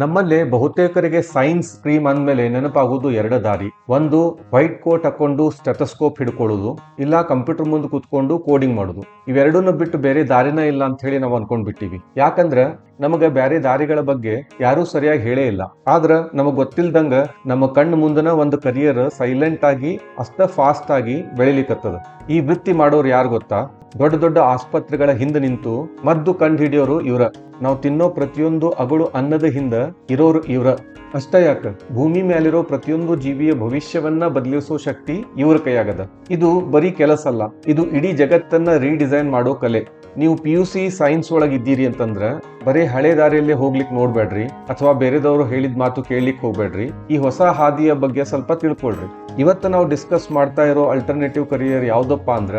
ನಮ್ಮಲ್ಲಿ ಬಹುತೇಕರಿಗೆ science stream ಅಂದಮೇಲೆ ನೆನಪಾಗುವುದು ಎರಡು ದಾರಿ. ಒಂದು, ವೈಟ್ ಕೋಟ್ ಹಾಕೊಂಡು ಸ್ಟೆಥೋಸ್ಕೋಪ್ ಹಿಡ್ಕೊಳ್ಳೋದು, ಇಲ್ಲ ಕಂಪ್ಯೂಟರ್ ಮುಂದೆ ಕೂತ್ಕೊಂಡು ಕೋಡಿಂಗ್ ಮಾಡೋದು. ಇವೆರಡನ್ನು ಬಿಟ್ಟು ಬೇರೆ ದಾರಿನ ಇಲ್ಲ ಅಂತ ಹೇಳಿ ನಾವು ಅನ್ಕೊಂಡ್ಬಿಟ್ಟಿವಿ. ಯಾಕಂದ್ರೆ ನಮಗೆ ಬೇರೆ ದಾರಿಗಳ ಬಗ್ಗೆ ಯಾರೂ ಸರಿಯಾಗಿ ಹೇಳೇ ಇಲ್ಲ. ಆದ್ರ ನಮಗ್ ಗೊತ್ತಿಲ್ದಂಗ ನಮ್ಮ ಕಣ್ಣು ಮುಂದನ ಒಂದು ಕರಿಯರ್ ಸೈಲೆಂಟ್ ಆಗಿ ಅಷ್ಟ ಫಾಸ್ಟ್ ಆಗಿ ಬೆಳಿಲಿಕ್ಕತ್ತದ. ಈ ವೃತ್ತಿ ಮಾಡೋರು ಯಾರು ಗೊತ್ತಾ? ದೊಡ್ಡ ದೊಡ್ಡ ಆಸ್ಪತ್ರೆಗಳ ಹಿಂದೆ ನಿಂತು ಮದ್ದು ಕಂಡು ಹಿಡಿಯೋರು ಇವ್ರ. ನಾವು ತಿನ್ನೋ ಪ್ರತಿಯೊಂದು ಅಗಳು ಅನ್ನದ ಹಿಂದ ಇರೋರು ಇವ್ರ. ಅಷ್ಟ ಯಾಕ, ಭೂಮಿ ಮೇಲಿರೋ ಪ್ರತಿಯೊಂದು ಜೀವಿಯ ಭವಿಷ್ಯವನ್ನ ಬದಲಿಸೋ ಶಕ್ತಿ ಇವ್ರ ಕೈಯಾಗದ. ಇದು ಬರೀ ಕೆಲಸ ಅಲ್ಲ, ಇದು ಇಡೀ ಜಗತ್ತನ್ನ ರೀಡಿಸೈನ್ ಮಾಡೋ ಕಲೆ. ನೀವು PUC ಸೈನ್ಸ್ ಒಳಗಿದ್ದೀರಿ ಅಂತಂದ್ರ ಬರೀ ಹಳೆ ದಾರಿಯಲ್ಲೇ ಹೋಗ್ಲಿಕ್ಕೆ ನೋಡ್ಬೇಡ್ರಿ, ಅಥವಾ ಬೇರೆದವರು ಹೇಳಿದ ಮಾತು ಕೇಳಲಿಕ್ಕೆ ಹೋಗ್ಬೇಡ್ರಿ. ಈ ಹೊಸ ಹಾದಿಯ ಬಗ್ಗೆ ಸ್ವಲ್ಪ ತಿಳ್ಕೊಳ್ರಿ. ಇವತ್ತು ನಾವು ಡಿಸ್ಕಸ್ ಮಾಡ್ತಾ ಇರೋ ಅಲ್ಟರ್ನೇಟಿವ್ ಕರಿಯರ್ ಯಾವ್ದಪ್ಪ ಅಂದ್ರ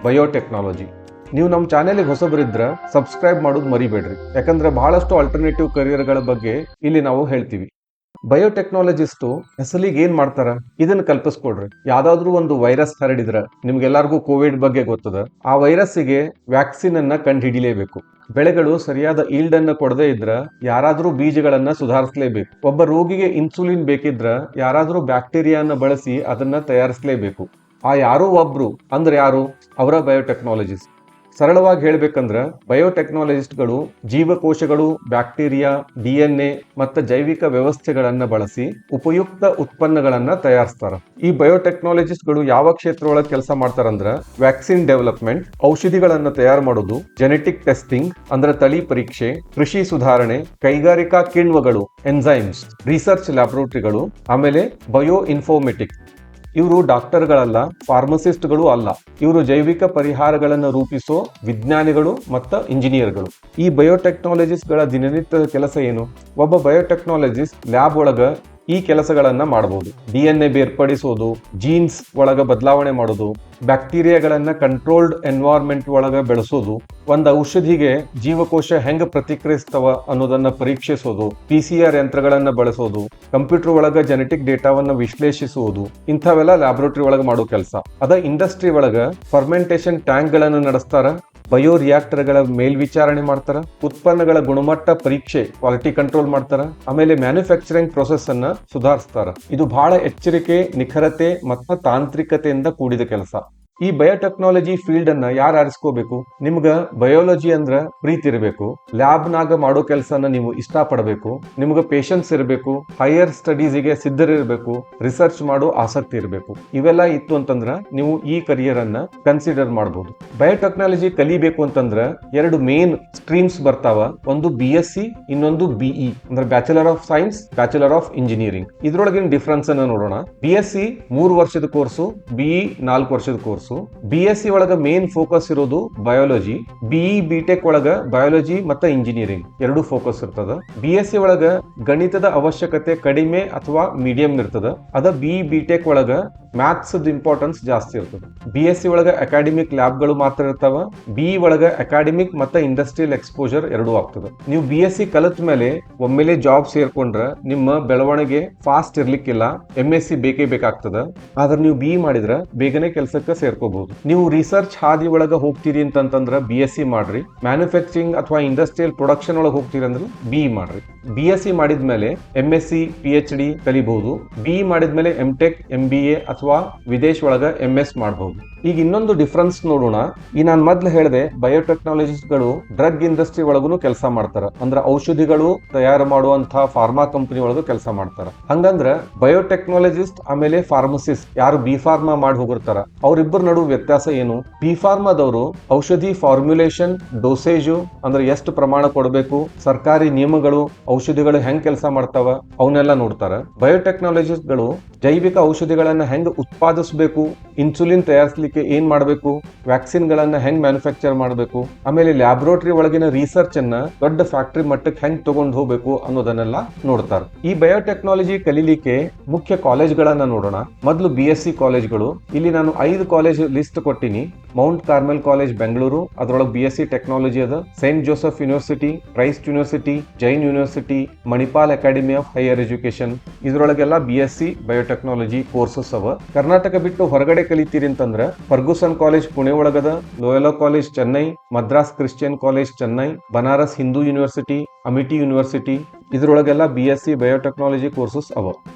ಬಯೋಟೆಕ್ನಾಲಜಿ. ನೀವು ನಮ್ಮ ಚಾನೆಲ್ಗೆ ಹೊಸಬರಿದ್ರ ಸಬ್ಸ್ಕ್ರೈಬ್ ಮಾಡೋದು ಮರಿಬೇಡ್ರಿ, ಯಾಕಂದ್ರೆ ಬಹಳಷ್ಟು ಅಲ್ಟರ್ನೇಟಿವ್ ಕರಿಯರ್ಗಳ ಬಗ್ಗೆ ಇಲ್ಲಿ ನಾವು ಹೇಳ್ತೀವಿ. ಬಯೋಟೆಕ್ನಾಲಜಿಸ್ಟು ಅಸಲಿಗೆ ಏನ್ ಮಾಡ್ತಾರ ಇದನ್ನ ಕಲ್ಪಿಸ್ಕೊಡ್ರಿ. ಯಾವ್ದಾದ್ರು ಒಂದು ವೈರಸ್ ಹರಡಿದ್ರ, ನಿಮ್ಗೆಲ್ಲರಿಗೂ ಕೋವಿಡ್ ಬಗ್ಗೆ ಗೊತ್ತದ, ಆ ವೈರಸ್ಸಿಗೆ ವ್ಯಾಕ್ಸಿನ್ ಅನ್ನ ಕಂಡು ಹಿಡಿಲೇಬೇಕು. ಬೆಳೆಗಳು ಸರಿಯಾದ ಈಲ್ಡ್ ಅನ್ನ ಕೊಡದೇ ಇದ್ರ ಯಾರಾದ್ರೂ ಬೀಜಗಳನ್ನ ಸುಧಾರಿಸಲೇಬೇಕು. ಒಬ್ಬ ರೋಗಿಗೆ ಇನ್ಸುಲಿನ್ ಬೇಕಿದ್ರ ಯಾರಾದ್ರೂ ಬ್ಯಾಕ್ಟೀರಿಯಾನ ಬಳಸಿ ಅದನ್ನ ತಯಾರಿಸಲೇಬೇಕು. ಆ ಯಾರೋ ಒಬ್ರು ಅಂದ್ರೆ ಯಾರು? ಅವರ ಬಯೋಟೆಕ್ನಾಲಜಿಸ್ಟ್. ಸರಳವಾಗಿ ಹೇಳ್ಬೇಕಂದ್ರ ಬಯೋಟೆಕ್ನಾಲಜಿಸ್ಟ್ಗಳು ಜೀವಕೋಶಗಳು, ಬ್ಯಾಕ್ಟೀರಿಯಾ, DNA ಮತ್ತು ಜೈವಿಕ ವ್ಯವಸ್ಥೆಗಳನ್ನ ಬಳಸಿ ಉಪಯುಕ್ತ ಉತ್ಪನ್ನಗಳನ್ನ ತಯಾರಿಸ್ತಾರ. ಈ ಬಯೋಟೆಕ್ನಾಲಜಿಸ್ಟ್ಗಳು ಯಾವ ಕ್ಷೇತ್ರ ಒಳಗೆ ಕೆಲಸ ಮಾಡ್ತಾರಂದ್ರ ವ್ಯಾಕ್ಸಿನ್ ಡೆವಲಪ್ಮೆಂಟ್, ಔಷಧಿಗಳನ್ನ ತಯಾರು ಮಾಡೋದು, ಜೆನೆಟಿಕ್ ಟೆಸ್ಟಿಂಗ್ ಅಂದ್ರೆ ತಳಿ ಪರೀಕ್ಷೆ, ಕೃಷಿ ಸುಧಾರಣೆ, ಕೈಗಾರಿಕಾ ಕಿಣ್ವಗಳು ಎನ್ಸೈಮ್ಸ್, ರಿಸರ್ಚ್ ಲ್ಯಾಬೊರೇಟರಿಗಳು, ಆಮೇಲೆ ಬಯೋ ಇನ್ಫಾರ್ಮೆಟಿಕ್ಸ್. ಇವರು ಡಾಕ್ಟರ್ಗಳಲ್ಲ, ಫಾರ್ಮಸಿಸ್ಟ್ಗಳು ಅಲ್ಲ, ಇವರು ಜೈವಿಕ ಪರಿಹಾರಗಳನ್ನು ರೂಪಿಸೋ ವಿಜ್ಞಾನಿಗಳು ಮತ್ತು ಇಂಜಿನಿಯರ್ಗಳು. ಈ ಬಯೋಟೆಕ್ನಾಲಜಿಸ್ಟ್ಗಳ ದಿನನಿತ್ಯದ ಕೆಲಸ ಏನು? ಒಬ್ಬ ಬಯೋಟೆಕ್ನಾಲಜಿಸ್ಟ್ ಲ್ಯಾಬ್ ಒಳಗ ಈ ಕೆಲಸಗಳನ್ನ ಮಾಡಬಹುದು. DNA ಬೇರ್ಪಡಿಸೋದು, ಜೀನ್ಸ್ ಒಳಗ ಬದಲಾವಣೆ ಮಾಡೋದು, ಬ್ಯಾಕ್ಟೀರಿಯಾಗಳನ್ನ ಕಂಟ್ರೋಲ್ಡ್ ಎನ್ವೈರ್ಮೆಂಟ್ ಒಳಗ ಬೆಳೆಸೋದು, ಒಂದು ಔಷಧಿಗೆ ಜೀವಕೋಶ ಹೆಂಗ ಪ್ರತಿಕ್ರಿಯಿಸ್ತವ ಅನ್ನೋದನ್ನ ಪರೀಕ್ಷಿಸೋದು, PCR ಯಂತ್ರಗಳನ್ನ ಬಳಸೋದು, ಕಂಪ್ಯೂಟರ್ ಒಳಗ ಜೆನೆಟಿಕ್ ಡೇಟಾವನ್ನ ವಿಶ್ಲೇಷಿಸುವುದು, ಇಂಥವೆಲ್ಲ ಲ್ಯಾಬೊರೇಟರಿ ಒಳಗ ಮಾಡೋ ಕೆಲಸ. ಅದ ಇಂಡಸ್ಟ್ರಿ ಒಳಗ ಫರ್ಮೆಂಟೇಶನ್ ಟ್ಯಾಂಕ್ ಗಳನ್ನ ನಡೆಸ್ತಾರ, ಬಯೋ ರಿಯಾಕ್ಟರ್ಗಳ ಮೇಲ್ವಿಚಾರಣೆ ಮಾಡ್ತಾರ, ಉತ್ಪನ್ನಗಳ ಗುಣಮಟ್ಟ ಪರೀಕ್ಷೆ ಕ್ವಾಲಿಟಿ ಕಂಟ್ರೋಲ್ ಮಾಡ್ತಾರ, ಆಮೇಲೆ ಮ್ಯಾನುಫ್ಯಾಕ್ಚರಿಂಗ್ ಪ್ರೊಸೆಸ್ ಅನ್ನ ಸುಧಾರಿಸ್ತಾರ. ಇದು ಬಹಳ ಎಚ್ಚರಿಕೆ, ನಿಖರತೆ ಮತ್ತು ತಾಂತ್ರಿಕತೆಯಿಂದ ಕೂಡಿದ ಕೆಲಸ. ಈ ಬಯೋಟೆಕ್ನಾಲಜಿ ಫೀಲ್ಡ್ ಅನ್ನ ಯಾರು ಆರಿಸ್ಕೋಬೇಕು? ನಿಮ್ಗ ಬಯೋಲಜಿ ಅಂದ್ರ ಪ್ರೀತಿ ಇರಬೇಕು, ಲ್ಯಾಬ್ನಾಗ ಮಾಡೋ ಕೆಲಸನ ನೀವು ಇಷ್ಟಪಡಬೇಕು, ನಿಮ್ಗ ಪೇಷನ್ಸ್ ಇರಬೇಕು, ಹೈಯರ್ ಸ್ಟಡೀಸ್ಗೆ ಸಿದ್ಧರಿರಬೇಕು, ರಿಸರ್ಚ್ ಮಾಡೋ ಆಸಕ್ತಿ ಇರಬೇಕು. ಇವೆಲ್ಲ ಇತ್ತು ಅಂತಂದ್ರ ನೀವು ಈ ಕರಿಯರ್ ಅನ್ನ ಕನ್ಸಿಡರ್ ಮಾಡಬಹುದು. ಬಯೋಟೆಕ್ನಾಲಜಿ ಕಲಿಬೇಕು ಅಂತಂದ್ರ ಎರಡು ಮೇನ್ ಸ್ಟ್ರೀಮ್ಸ್ ಬರ್ತಾವ. ಒಂದು BSc, ಇನ್ನೊಂದು BE ಅಂದ್ರೆ bachelor of science, bachelor of engineering. ಇದ್ರೊಳಗಿನ ಡಿಫ್ರೆನ್ಸ್ ಅನ್ನ ನೋಡೋಣ. BSc 3 ವರ್ಷದ ಕೋರ್ಸು, BE 4 ವರ್ಷದ ಕೋರ್ಸು. BSc ಒಳಗ ಮೇನ್ ಫೋಕಸ್ ಇರೋದು ಬಯೋಲಜಿ, BE B.Tech ಒಳಗ ಬಯೋಲಜಿ ಮತ್ತು ಇಂಜಿನಿಯರಿಂಗ್ ಎರಡು ಫೋಕಸ್ ಇರ್ತದ. BSc ಒಳಗ ಗಣಿತದ ಅವಶ್ಯಕತೆ ಕಡಿಮೆ ಅಥವಾ ಮೀಡಿಯಂ ಇರ್ತದ. ಅದ BE B.Tech ಒಳಗ ಮ್ಯಾಥ್ಸ್ ಇಂಪಾರ್ಟೆನ್ಸ್ ಜಾಸ್ತಿ ಇರ್ತದೆ. BSc ಒಳಗ ಅಕಾಡೆಮಿಕ್ ಲ್ಯಾಬ್ಗಳು ಮಾತ್ರ ಇರ್ತಾವ. BE ಒಳಗ ಅಕಾಡೆಮಿಕ್ ಮತ್ತು ಇಂಡಸ್ಟ್ರಿಯಲ್ ಎಕ್ಸ್ಪೋಜರ್ ಎರಡೂ ಆಗ್ತದೆ. ನೀವು BSc ಕಲಿತ ಮೇಲೆ ಒಮ್ಮೆಲೆ ಜಾಬ್ ಸೇರ್ಕೊಂಡ್ರ ನಿಮ್ಮ ಬೆಳವಣಿಗೆ ಫಾಸ್ಟ್ ಇರ್ಲಿಕ್ಕಿಲ್ಲ, MSc ಬೇಕೇ ಬೇಕಾಗ್ತದ. ಆದ್ರೆ ನೀವು BE ಮಾಡಿದ್ರ ಬೇಗನೆ ಕೆಲಸಕ್ಕೆ ಸೇರ್ಕೋಬಹುದು. ನೀವು ರಿಸರ್ಚ್ ಹಾದಿ ಒಳಗ ಹೋಗ್ತೀರಿ ಅಂತಂದ್ರ BSc ಮಾಡ್ರಿ. ಮ್ಯಾನುಫ್ಯಾಕ್ಚರಿಂಗ್ ಅಥವಾ ಇಂಡಸ್ಟ್ರಿಯಲ್ ಪ್ರೊಡಕ್ಷನ್ ಒಳಗೆ ಹೋಗ್ತೀರಿ ಅಂದ್ರೆ BE ಮಾಡ್ರಿ. BSc ಮಾಡಿದ್ಮೇಲೆ MSc PhD ಕಲಿಬಹುದು. BE ಮಾಡಿದ್ಮೇಲೆ M.Tech, MBA ಅಥವಾ ವಿದೇಶ ಒಳಗ MS ಮಾಡಬಹುದು. ಈಗ ಇನ್ನೊಂದು ಡಿಫ್ರೆನ್ಸ್ ನೋಡೋಣ. ಈ ನಾನು ಮೊದ್ಲು ಹೇಳಿದೆ ಬಯೋಟೆಕ್ನಾಲಜಿಸ್ಟ್ಗಳು ಡ್ರಗ್ ಇಂಡಸ್ಟ್ರಿ ಒಳಗೂ ಕೆಲಸ ಮಾಡ್ತಾರ, ಅಂದ್ರೆ ಔಷಧಿಗಳು ತಯಾರು ಮಾಡುವಂತಹ ಫಾರ್ಮಾ ಕಂಪನಿ ಒಳಗೂ ಕೆಲಸ ಮಾಡ್ತಾರ. ಹಂಗಂದ್ರ ಬಯೋಟೆಕ್ನಾಲಜಿಸ್ಟ್ ಆಮೇಲೆ ಫಾರ್ಮಸಿಸ್ಟ್ ಯಾರು B ಫಾರ್ಮಾ ಮಾಡಿ ಹೋಗಿರ್ತಾರ ಅವ್ರಿಬ್ಬರ ನಡುವೆ ವ್ಯತ್ಯಾಸ ಏನು? B ಫಾರ್ಮಾದವರು ಔಷಧಿ ಫಾರ್ಮ್ಯುಲೇಷನ್, ಡೋಸೇಜು ಅಂದ್ರೆ ಎಷ್ಟು ಪ್ರಮಾಣ ಕೊಡಬೇಕು, ಸರ್ಕಾರಿ ನಿಯಮಗಳು, ಔಷಧಿಗಳು ಹೆಂಗ್ ಕೆಲಸ ಮಾಡ್ತಾವ ಅವನ್ನೆಲ್ಲ ನೋಡ್ತಾರ. ಬಯೋಟೆಕ್ನಾಲಜಿಸ್ಟ್ಗಳು ಜೈವಿಕ ಔಷಧಿಗಳನ್ನ ಹೆಂಗ್ ಉತ್ಪಾದಿಸಬೇಕು, ಇನ್ಸುಲಿನ್ ತಯಾರಿಸಲಿಕ್ಕೆ ಏನ್ ಮಾಡಬೇಕು, ವ್ಯಾಕ್ಸಿನ್ ಗಳನ್ನ ಹೆಂಗ್ ಮ್ಯಾನುಫ್ಯಾಕ್ಚರ್ ಮಾಡಬೇಕು, ಆಮೇಲೆ ಲ್ಯಾಬೊರೇಟರಿ ಒಳಗಿನ ರಿಸರ್ಚ್ ಅನ್ನ ದೊಡ್ಡ ಫ್ಯಾಕ್ಟರಿ ಮಟ್ಟಕ್ಕೆ ಹೆಂಗ್ ತಗೊಂಡು ಹೋಗ್ಬೇಕು ಅನ್ನೋದನ್ನೆಲ್ಲ ನೋಡ್ತಾರೆ. ಈ ಬಯೋಟೆಕ್ನಾಲಜಿ ಕಲಿಲಿಕ್ಕೆ ಮುಖ್ಯ ಕಾಲೇಜ್ಗಳನ್ನ ನೋಡೋಣ. ಮೊದಲು BSc ಕಾಲೇಜ್ಗಳು. ಇಲ್ಲಿ ನಾನು 5 ಕಾಲೇಜ್ ಲಿಸ್ಟ್ ಕೊಟ್ಟಿನಿ. ಮೌಂಟ್ ಕಾರ್ಮೆಲ್ ಕಾಲೇಜ್ ಬೆಂಗಳೂರು, ಅದರೊಳಗೆ BSc ಟೆಕ್ನಾಲಜಿ ಅದ. Saint Joseph University, Christ University, Jain University, Manipal Academy of Higher Education, ಇದ್ರೊಳಗೆಲ್ಲ BSc ಬಯೋಟೆಕ್ನಾಲಜಿ ಕೋರ್ಸಸ್ ಅವ. ಕರ್ನಾಟಕ ಬಿಟ್ಟು ಹೊರಗಡೆ ಕಲಿತೀರಿ ಅಂತಂದ್ರ ಫರ್ಗೂಸನ್ ಕಾಲೇಜ್ ಪುಣೆ ಒಳಗದ, Loyola College Chennai, Madras Christian College Chennai, Banaras Hindu University, Amity University, ಇದ್ರೊಳಗೆಲ್ಲ BSc ಬಯೋಟೆಕ್ನಾಲಜಿ ಕೋರ್ಸಸ್ ಅವ.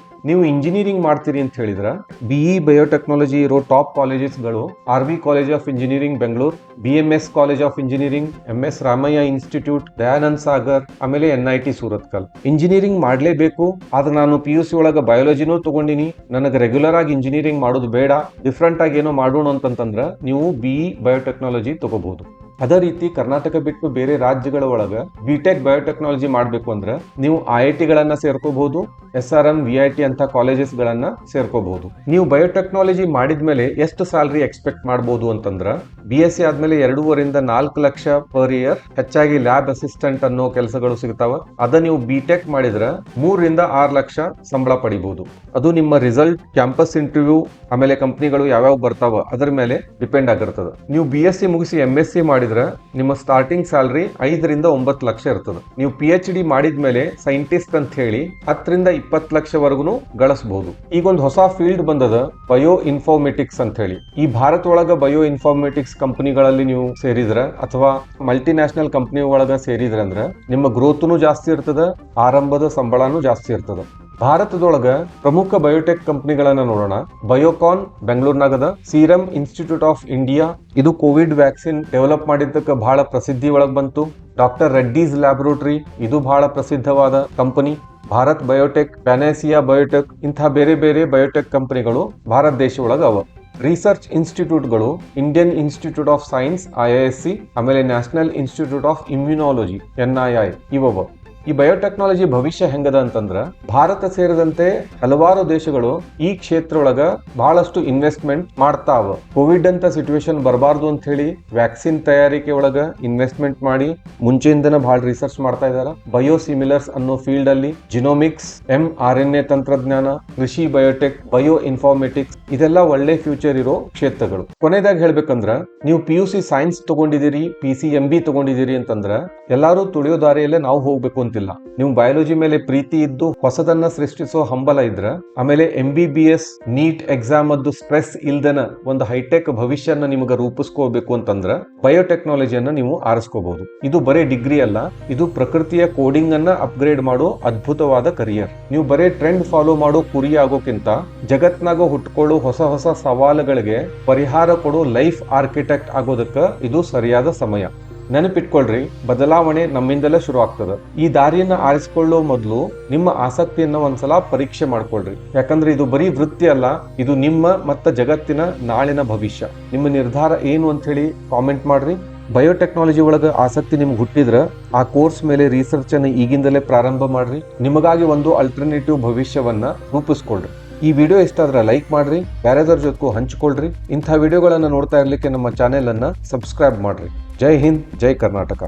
ನೀವು ಇಂಜಿನಿಯರಿಂಗ್ ಮಾಡ್ತೀರಿ ಅಂತ ಹೇಳಿದ್ರ BE ಬಯೋಟೆಕ್ನಾಲಜಿ ಇರೋ ಟಾಪ್ ಕಾಲೇಜಸ್ಗಳು RV college of engineering Bengaluru, BMS college of engineering, MS Ramaiah institute, Dayanand Sagar, ಆಮೇಲೆ NIT ಸೂರತ್ಕಲ್. ಇಂಜಿನಿಯರಿಂಗ್ ಮಾಡ್ಲೇಬೇಕು, ಆದ್ರೆ ನಾನು PUC ಒಳಗ ಬಯಾಲಜಿನೂ ತಗೊಂಡಿನಿ, ನನಗೆ ರೆಗ್ಯುಲರ್ ಆಗಿ ಇಂಜಿನಿಯರಿಂಗ್ ಮಾಡೋದು ಬೇಡ, ಡಿಫ್ರೆಂಟ್ ಆಗಿ ಏನೋ ಮಾಡೋಣ ಅಂತಂದ್ರ ನೀವು BE ಬಯೋಟೆಕ್ನಾಲಜಿ ತಗೋಬಹುದು. ಅದೇ ರೀತಿ ಕರ್ನಾಟಕ ಬಿಟ್ಟು ಬೇರೆ ರಾಜ್ಯಗಳ ಒಳಗ BTech ಬಯೋಟೆಕ್ನಾಲಜಿ ಮಾಡಬೇಕು ಅಂದ್ರೆ ನೀವು IIT ಗಳನ್ನ ಸೇರ್ಕೋಬಹುದು, SRM, VIT ಅಂತ ಕಾಲೇಜಸ್ ಗಳನ್ನ ಸೇರ್ಕೋಬಹುದು. ನೀವು ಬಯೋಟೆಕ್ನಾಲಜಿ ಮಾಡಿದ್ಮೇಲೆ ಎಷ್ಟು ಸ್ಯಾಲರಿ ಎಕ್ಸ್ಪೆಕ್ಟ್ ಮಾಡಬಹುದು ಅಂತಂದ್ರ BSc ಆದ್ಮೇಲೆ 2.5 ರಿಂದ 4 ಲಕ್ಷ ಪರ್ ಇಯರ್, ಹೆಚ್ಚಾಗಿ ಲ್ಯಾಬ್ ಅಸಿಸ್ಟೆಂಟ್ ಅನ್ನೋ ಕೆಲಸಗಳು ಸಿಗ್ತಾವ. ಅದ ನೀವು BTech ಮಾಡಿದ್ರ 3 ರಿಂದ 6 ಲಕ್ಷ ಸಂಬಳ ಪಡಿಬಹುದು. ಅದು ನಿಮ್ಮ ರಿಸಲ್ಟ್, ಕ್ಯಾಂಪಸ್ ಇಂಟರ್ವ್ಯೂ, ಆಮೇಲೆ ಕಂಪ್ನಿಗಳು ಯಾವ್ಯಾವ ಬರ್ತಾವ ಅದರ ಮೇಲೆ ಡಿಪೆಂಡ್ ಆಗಿರ್ತದೆ. ನೀವು BSc ಮುಗಿಸಿ MSc ಮಾಡಿದ್ರೆ ನಿಮ್ಮ ಸ್ಟಾರ್ಟಿಂಗ್ ಸ್ಯಾಲರಿ 5 ರಿಂದ 9 ಲಕ್ಷ ಇರ್ತದೆ. ನೀವು PhD ಮಾಡಿದ್ಮೇಲೆ ಸೈಂಟಿಸ್ಟ್ ಅಂತ ಹೇಳಿ 10 ರಿಂದ 20 ಲಕ್ಷವರೆಗೂ ಗಳಿಸಬಹುದು. ಈಗ ಒಂದು ಹೊಸ ಫೀಲ್ಡ್ ಬಂದದ, ಬಯೋ ಇನ್ಫಾರ್ಮೆಟಿಕ್ಸ್ ಅಂತ ಹೇಳಿ. ಈ ಭಾರತ ಒಳಗ ಬಯೋ ಇನ್ಫಾರ್ಮೆಟಿಕ್ಸ್ ಕಂಪನಿಗಳಲ್ಲಿ ನೀವು ಸೇರಿದ್ರ ಅಥವಾ ಮಲ್ಟಿನ್ಯಾಷನಲ್ ಕಂಪನಿ ಒಳಗ ಸೇರಿದ್ರ ಅಂದ್ರ ನಿಮ್ಮ ಗ್ರೋತ್ನು ಜಾಸ್ತಿ ಇರ್ತದ, ಆರಂಭದ ಸಂಬಳನೂ ಜಾಸ್ತಿ ಇರ್ತದ. ಭಾರತದೊಳಗ ಪ್ರಮುಖ ಬಯೋಟೆಕ್ ಕಂಪನಿಗಳನ್ನ ನೋಡೋಣ. ಬಯೋಕಾನ್ ಬೆಂಗಳೂರಿನಾಗದ, ಸೀರಮ್ ಇನ್ಸ್ಟಿಟ್ಯೂಟ್ ಆಫ್ ಇಂಡಿಯಾ, ಇದು ಕೋವಿಡ್ ವ್ಯಾಕ್ಸಿನ್ ಡೆವಲಪ್ ಮಾಡಿದ್ದಕ್ಕೆ ಬಹಳ ಪ್ರಸಿದ್ಧಿ ಒಳಗ್ ಬಂತು. ಡಾಕ್ಟರ್ ರೆಡ್ಡೀಸ್ ಲ್ಯಾಬೊರೇಟರಿ, ಇದು ಬಹಳ ಪ್ರಸಿದ್ಧವಾದ company. Bharat Biotech, Panacea Biotech, ಇಂತಹ ಬೇರೆ ಬೇರೆ ಬಯೋಟೆಕ್ ಕಂಪನಿಗಳು ಭಾರತ ದೇಶ ಒಳಗ ಅವ. ರಿಸರ್ಚ್ ಇನ್ಸ್ಟಿಟ್ಯೂಟ್ಗಳು Indian Institute of Science IISc, ಆಮೇಲೆ National Institute of Immunology NII ಇವವ. ಈ ಬಯೋಟೆಕ್ನಾಲಜಿ ಭವಿಷ್ಯ ಹೆಂಗದ ಅಂತಂದ್ರ ಭಾರತ ಸೇರಿದಂತೆ ಹಲವಾರು ದೇಶಗಳು ಈ ಕ್ಷೇತ್ರ ಒಳಗ ಬಹಳಷ್ಟು ಇನ್ವೆಸ್ಟ್ಮೆಂಟ್ ಮಾಡ್ತಾವ. ಕೋವಿಡ್ ಅಂತ ಸಿಚುವೇಶನ್ ಬರಬಾರ್ದು ಅಂತ ಹೇಳಿ ವ್ಯಾಕ್ಸಿನ್ ತಯಾರಿಕೆ ಒಳಗ ಇನ್ವೆಸ್ಟ್ಮೆಂಟ್ ಮಾಡಿ ಮುಂಚೆಯಿಂದನ ಬಹಳ ರಿಸರ್ಚ್ ಮಾಡ್ತಾ ಇದಾರ. ಬಯೋಸಿಮಿಲರ್ಸ್ ಅನ್ನೋ ಫೀಲ್ಡ್ ಅಲ್ಲಿ ಜಿನೋಮಿಕ್ಸ್, mRNA ತಂತ್ರಜ್ಞಾನ, ಕೃಷಿ ಬಯೋಟೆಕ್, ಬಯೋ ಇನ್ಫಾರ್ಮೆಟಿಕ್ಸ್, ಇದೆಲ್ಲ ಒಳ್ಳೆ ಫ್ಯೂಚರ್ ಇರೋ ಕ್ಷೇತ್ರಗಳು. ಕೊನೆಯದಾಗಿ ಹೇಳ್ಬೇಕಂದ್ರ ನೀವು PUC ಸೈನ್ಸ್ ತಗೊಂಡಿದ್ದೀರಿ, PCMB ತಗೊಂಡಿದ್ದೀರಿ ಅಂತಂದ್ರ ಎಲ್ಲಾರು ತುಳಿಯೋ ದಾರಿಯಲ್ಲೇ ನಾವು ಹೋಗ್ಬೇಕು ಅಂತ ನೀವು ಬಯಾಲಜಿ ಮೇಲೆ ಪ್ರೀತಿ ಇದ್ದು ಹೊಸದನ್ನ ಸೃಷ್ಟಿಸೋ ಹಂಬಲ ಇದ್ರ, ಆಮೇಲೆ MBBS ನೀಟ್ ಎಕ್ಸಾಮ್ ಅದ್ದು ಸ್ಟ್ರೆಸ್ ಇಲ್ದನ ಒಂದು ಹೈಟೆಕ್ ಭವಿಷ್ಯನ ನಿಮಗೆ ರೂಪಿಸ್ಕೋಬೇಕು ಅಂತಂದ್ರ ಬಯೋಟೆಕ್ನಾಲಜಿಯನ್ನ ನೀವು ಆರಿಸ್ಕೋಬಹುದು. ಇದು ಬರೀ ಡಿಗ್ರಿ ಅಲ್ಲ, ಇದು ಪ್ರಕೃತಿಯ ಕೋಡಿಂಗ್ ಅನ್ನ ಅಪ್ಗ್ರೇಡ್ ಮಾಡೋ ಅದ್ಭುತವಾದ ಕರಿಯರ್. ನೀವು ಬರೀ ಟ್ರೆಂಡ್ ಫಾಲೋ ಮಾಡೋ ಕುರಿ ಆಗೋಕ್ಕಿಂತ ಜಗತ್ನಾಗ ಹುಟ್ಕೊಳ್ಳೋ ಹೊಸ ಹೊಸ ಸವಾಲುಗಳಿಗೆ ಪರಿಹಾರ ಕೊಡೋ ಲೈಫ್ ಆರ್ಕಿಟೆಕ್ಟ್ ಆಗೋದಕ್ಕ ಇದು ಸರಿಯಾದ ಸಮಯ. ನೆನಪಿಟ್ಕೊಳ್ರಿ, ಬದಲಾವಣೆ ನಮ್ಮಿಂದಲೇ ಶುರು ಆಗ್ತದೆ. ಈ ದಾರಿಯನ್ನ ಆರಿಸಿಕೊಳ್ಳೋ ಮೊದಲು ನಿಮ್ಮ ಆಸಕ್ತಿಯನ್ನ ಒಂದ್ಸಲ ಪರೀಕ್ಷೆ ಮಾಡ್ಕೊಳ್ರಿ. ಯಾಕಂದ್ರೆ ಇದು ಬರೀ ವೃತ್ತಿ ಅಲ್ಲ, ಇದು ನಿಮ್ಮ ಮತ್ತು ಜಗತ್ತಿನ ನಾಳಿನ ಭವಿಷ್ಯ. ನಿಮ್ಮ ನಿರ್ಧಾರ ಏನು ಅಂತ ಹೇಳಿ ಕಾಮೆಂಟ್ ಮಾಡ್ರಿ. ಬಯೋಟೆಕ್ನಾಲಜಿ ಒಳಗ ಆಸಕ್ತಿ ನಿಮ್ಗೆ ಹುಟ್ಟಿದ್ರ ಆ ಕೋರ್ಸ್ ಮೇಲೆ ರಿಸರ್ಚ್ ಅನ್ನು ಈಗಿಂದಲೇ ಪ್ರಾರಂಭ ಮಾಡ್ರಿ. ನಿಮಗಾಗಿ ಒಂದು ಅಲ್ಟರ್ನೇಟಿವ್ ಭವಿಷ್ಯವನ್ನ ರೂಪಿಸ್ಕೊಳ್ರಿ. ಈ ವಿಡಿಯೋ ಇಷ್ಟ ಆದ್ರೆ ಲೈಕ್ ಮಾಡ್ರಿ, ಬೇರೆದವ್ರ ಜೊತೆಗೂ ಹಂಚಿಕೊಳ್ರಿ. ಇಂಥ ವಿಡಿಯೋಗಳನ್ನ ನೋಡ್ತಾ ಇರ್ಲಿಕ್ಕೆ ನಮ್ಮ ಚಾನೆಲ್ ಅನ್ನ ಸಬ್ಸ್ಕ್ರೈಬ್ ಮಾಡ್ರಿ. ಜೈ ಹಿಂದ್, ಜೈ ಕರ್ನಾಟಕ.